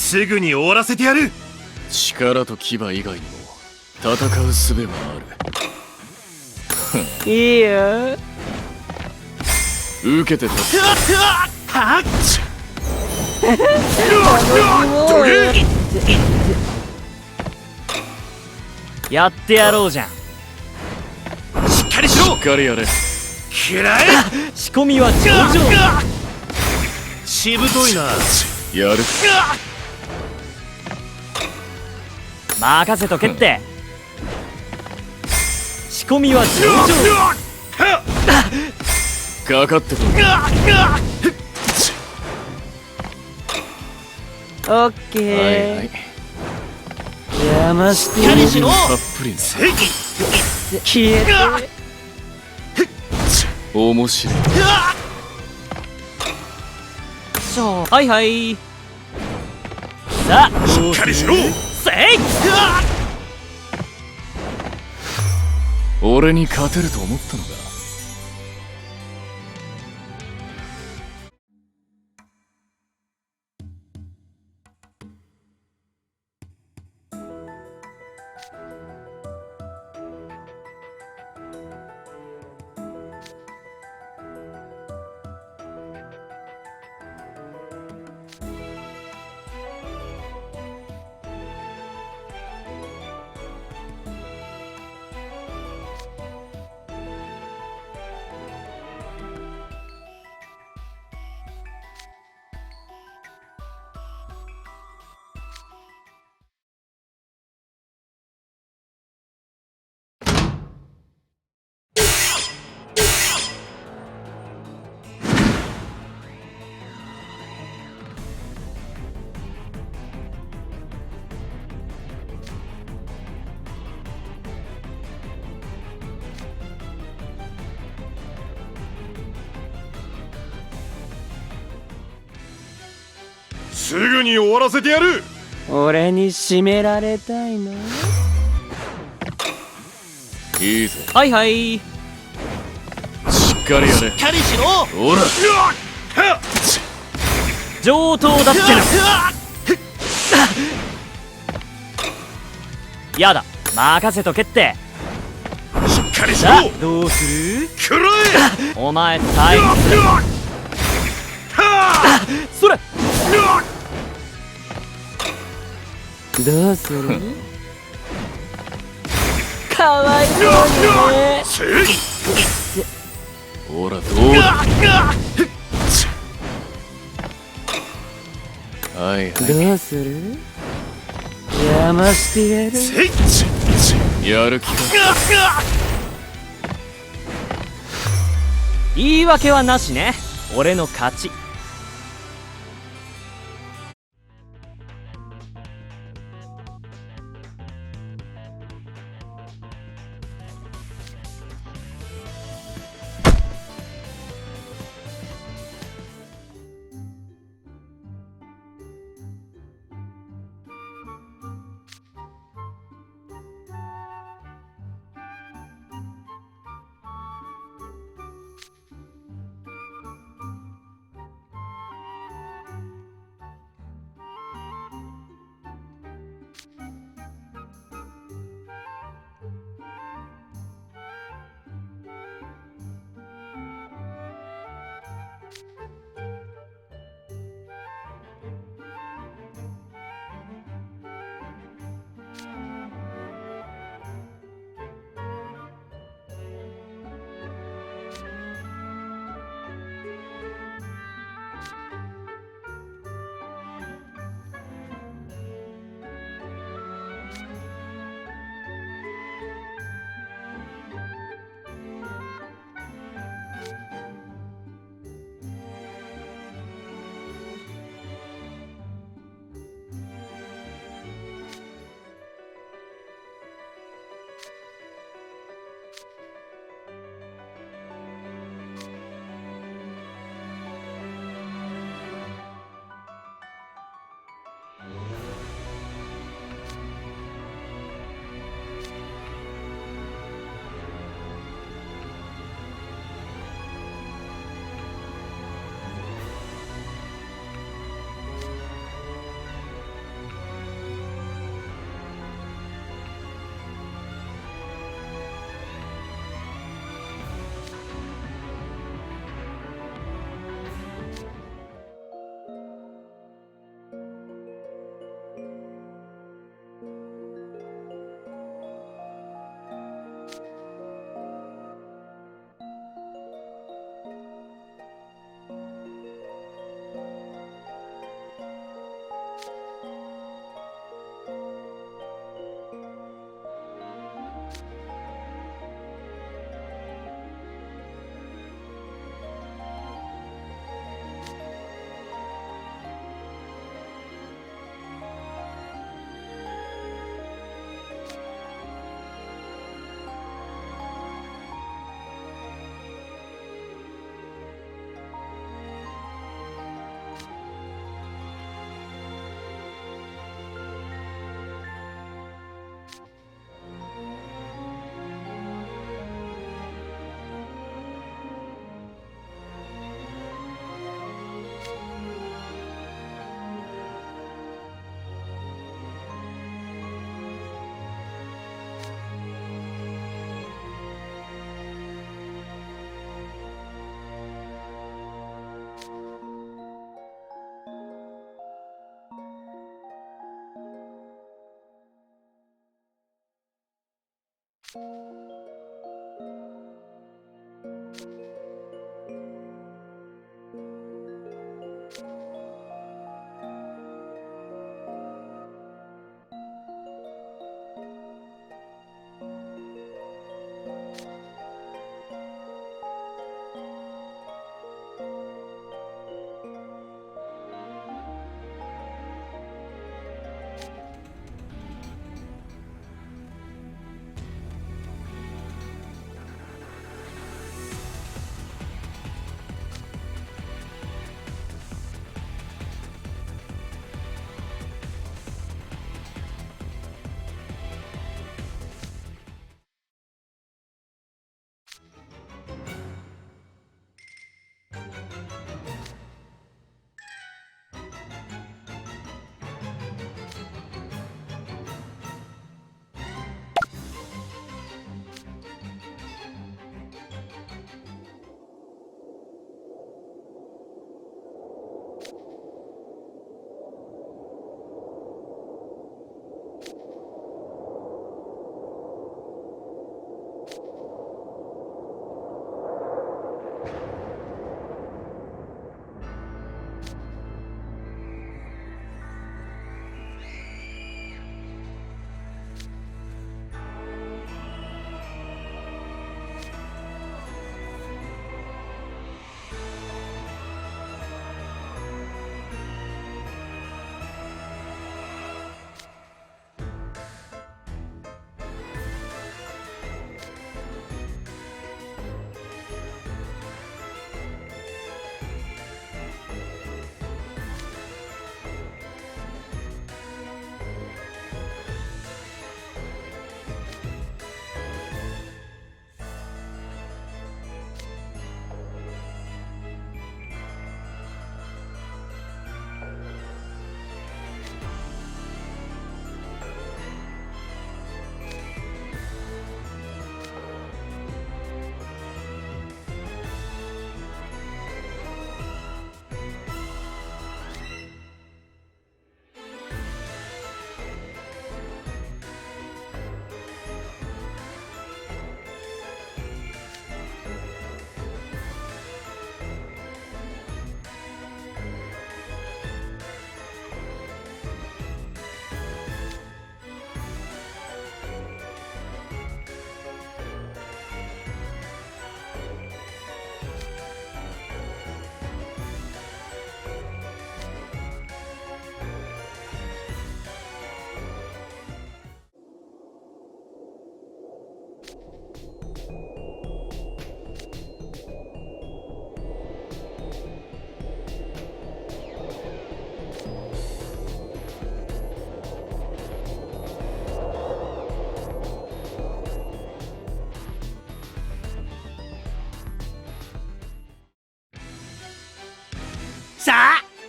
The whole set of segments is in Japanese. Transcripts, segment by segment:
すぐに終わらせてやる。力と牙以外にも戦う術はある。いいよ。受けて立つ。はっもうやってやろうじゃん。しっかりしろ。しっかりやれ。嫌え。仕込みは上々。しぶといな。やる。任せとけって。仕込みは上々。かかってこい。オッケー。はいはい。邪魔してしっかりしろ。たっぷりな。消えて。面白い。はいはい。さあ、しっかりしろ。せい。俺に勝てると思ったのか。すぐに終わらせてやる。俺に締められたいの？いいぜ。はいはい。しっかりやれ。しっかりしろ。ほら。上等だってな。やだ、任せとけって。しっかりしさあろ。どうする？くらえ。お前最後それ。どうする？かわいそうにね。せい。ほらどうだ。はいはどうする？邪魔してやる。せい。い。やる気か。言い訳はなしね。俺の勝ち。さ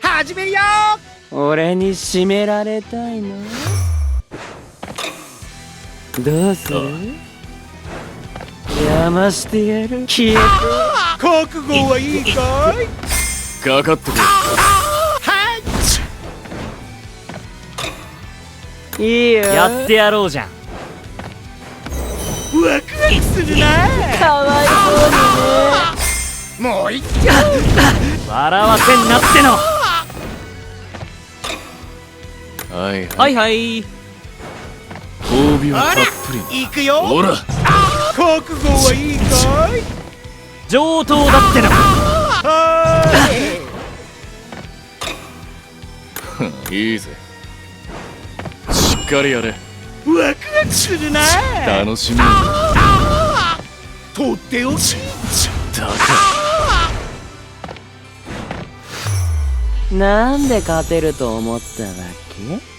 あ始めるよ。俺に締められたいの？どうする？邪してやる。消え覚悟はいいかい？かかってくれ。ていいよ。やってやろうじゃん。ワクワクするな。かわいそうにね。もう一回笑わせんなっての。はいはいはい。褒美をたっあらぷり。行くよ。ほら覚悟はいいかい？上等だっての。はーい。いいぜ。しっかりやれ。ワクワクするな。楽しみ。とっておき。だかなんで勝てると思ったわけ？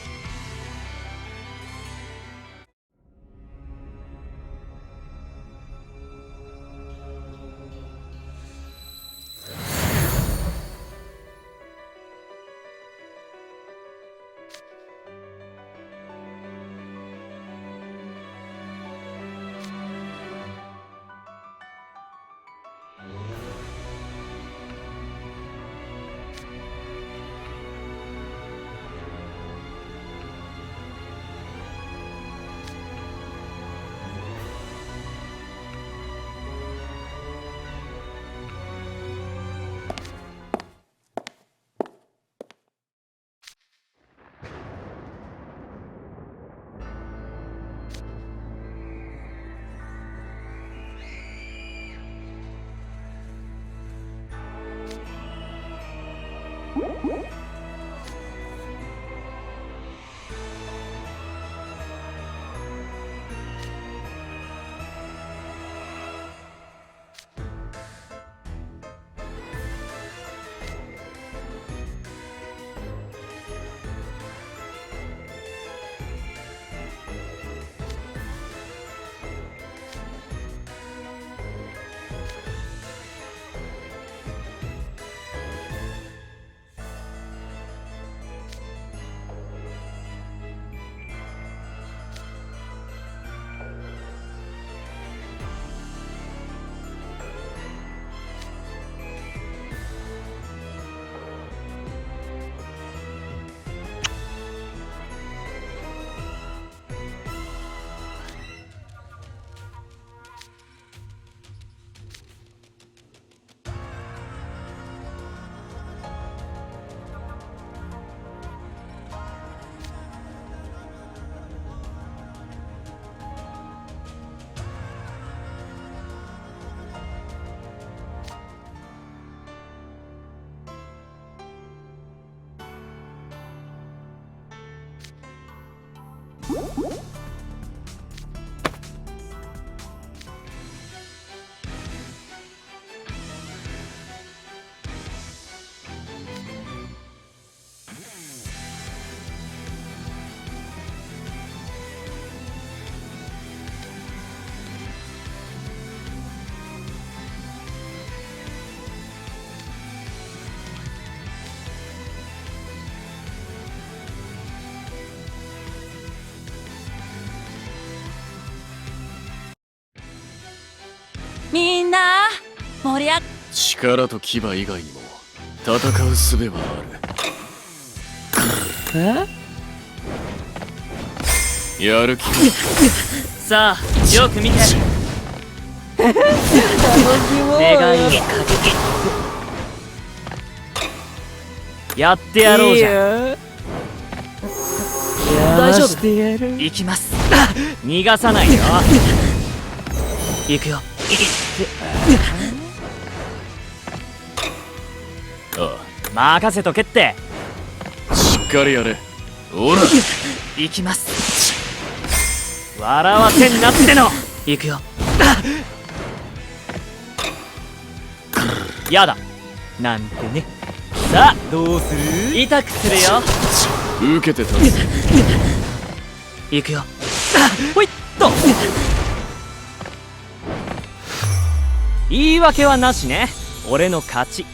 みんな盛り上が力と牙以外にも戦う術はある。やる気か。さあよく見て願いにかけやってやろうじゃん。大丈夫。行きます。逃がさないよ。行くよ。任せとけって。しっかりやれ。ほら行きます。笑わせんなっての。行くよ。やだなんてね。さあどうする。痛くするよ。受けて立つ。行くよ。ほいっと。言い訳はなしね。俺の勝ち。